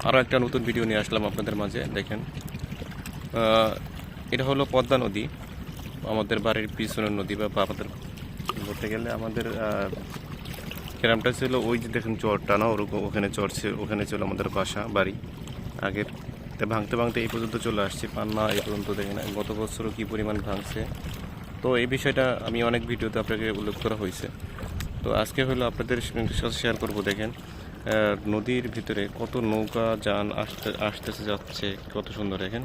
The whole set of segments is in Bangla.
আরও একটা নতুন ভিডিও নিয়ে আসলাম আপনাদের মাঝে। দেখেন, এটা হলো পদ্মা নদী, আমাদের বাড়ির পিছনের নদী, বা আমাদের বলতে গেলে আমাদের গ্রামটা ছিল ওই যে দেখেন চরটা না, ওরকম ওখানে চর ছিল, ওখানে ছিল আমাদের বাসা বাড়ি আগের। তা ভাঙতে ভাঙতে এই পর্যন্ত চলে আসছে, পান্না এই পর্যন্ত দেখেন গত বছরও কী পরিমাণ ভাঙছে। তো এই বিষয়টা আমি অনেক ভিডিওতে আপনাকে উল্লেখ করা হয়েছে। তো আজকে হলো আপনাদের সাথে শেয়ার করব। দেখেন নদীর ভিতরে কত নৌকা যান আসতেছে যাচ্ছে, কত সুন্দর। দেখেন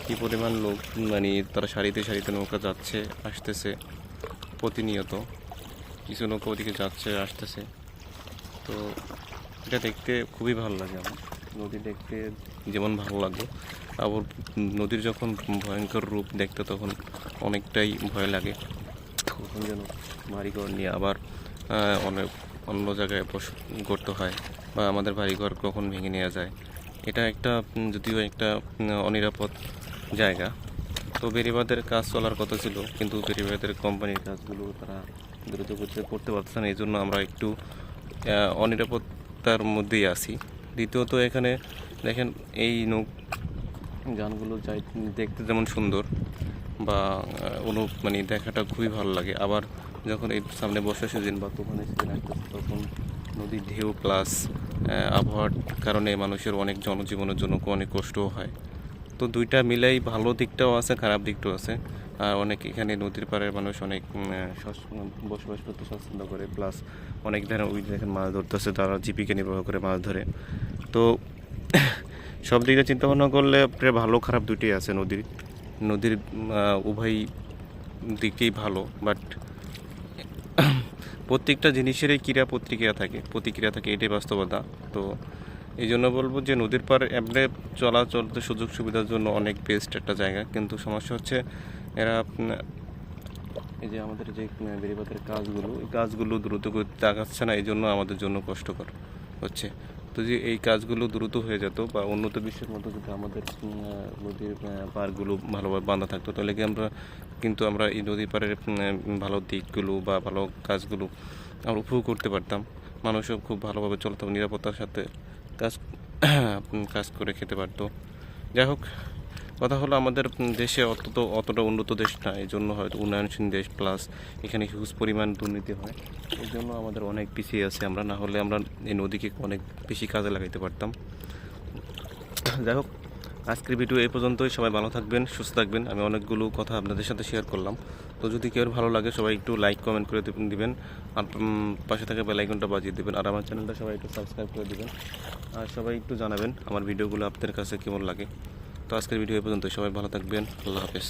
কী পরিমাণ লোক, মানে তারা সারিতে সারিতে নৌকা যাচ্ছে আসতেছে প্রতিনিয়ত। কিছু নৌকা ওদিকে যাচ্ছে আসতেছে। তো এটা দেখতে খুবই ভালো লাগে আমার। নদী দেখতে যেমন ভালো লাগে, আবার নদীর যখন ভয়ঙ্কর রূপ দেখতে তখন অনেকটাই ভয় লাগে। তখন যেন বাড়িঘর নিয়ে আবার অনেক অন্য জায়গায় করতে হয়, বা আমাদের বাড়িঘর কখন ভেঙে নেওয়া যায়। এটা একটা যদিও একটা অনিরাপদ জায়গা। তো বেড়িবাঁধের কাজ চলার কথা ছিল, কিন্তু বেড়িবাঁধের কোম্পানির কাজগুলো তারা দ্রুত করতে পারছে না। এই জন্য আমরা একটু অনিরাপত্তার মধ্যেই আছি। দ্বিতীয়ত এখানে দেখেন এই গানগুলো যাই দেখতে যেমন সুন্দর, বা মানে দেখাটা খুবই ভালো লাগে। আবার যখন এই সামনে বর্ষা সিজন বা তুফানের সিজন আসতেছে, তখন নদীর ঢেউ প্লাস আবহাওয়ার কারণে মানুষের অনেক জনজীবনের জন্য অনেক কষ্টও হয়। তো দুইটা মিলাই ভালো দিকটাও আছে, খারাপ দিকটাও আছে। আর অনেক এখানে নদীর পাড়ের মানুষ অনেক বসবাস করতে স্বাচ্ছন্দ্য করে, প্লাস অনেক ধরনের ওই দেখেন মাছ ধরতেছে, তারা জীবিকা নির্বাহ করে মাছ ধরে। তো সব দিকে চিন্তা ভাবনা করলে প্রায় ভালো খারাপ দুইটাই আছে। নদীর উভয় দিকেই ভালো, বাট প্রত্যেকটা জিনিসেরই প্রতিক্রিয়া থাকে, এটাই বাস্তবতা। তো এই জন্য বলবো যে নদীর পাড়ে এমনি চলাচলতে সুযোগ সুবিধার জন্য অনেক বেস্ট একটা জায়গা, কিন্তু সমস্যা হচ্ছে এরা এই যে আমাদের যে বেড়িবাঁধের কাজগুলো, এই কাজগুলো দ্রুত করতে আগাচ্ছে না, এই জন্য আমাদের জন্য কষ্টকর হচ্ছে। তো যে এই কাজগুলো দ্রুত হয়ে যেত, বা উন্নত বিশ্বের মতো যদি আমাদের নদীর পাড়গুলো ভালোভাবে বাঁধা থাকতো, তাহলে কি আমরা এই নদীর পাড়ের ভালো দিকগুলো বা ভালো কাজগুলো আমরা উপভোগ করতে পারতাম। মানুষও খুব ভালোভাবে চলতো, নিরাপত্তার সাথে কাজ কাজ করে খেতে পারতো। যাই হোক, কথা হলো আমাদের দেশে অতটা উন্নত দেশ না, এই জন্য হয়তো উন্নয়নশীল দেশ, প্লাস এখানে হিউজ পরিমাণ দুর্নীতি হয়, এই জন্য আমাদের অনেক পিছিয়ে আছে আমরা। না হলে আমরা এই নদীকে অনেক বেশি কাজে লাগাইতে পারতাম। যাই হোক, আজকের ভিডিও এই পর্যন্তই। সবাই ভালো থাকবেন, সুস্থ থাকবেন। আমি অনেকগুলো কথা আপনাদের সাথে শেয়ার করলাম। তো যদি কেউ ভালো লাগে সবাই একটু লাইক কমেন্ট করে দিবেন, আর পাশে থাকা বেল আইকনটা বাজিয়ে দেবেন, আর আমার চ্যানেলটা সবাই একটু সাবস্ক্রাইব করে দিবেন, আর সবাই একটু জানাবেন আমার ভিডিওগুলো আপনাদের কাছে কেমন লাগে। তো আজকের ভিডিও এই পর্যন্ত, সবাই ভালো থাকবেন, আল্লাহ হাফেজ।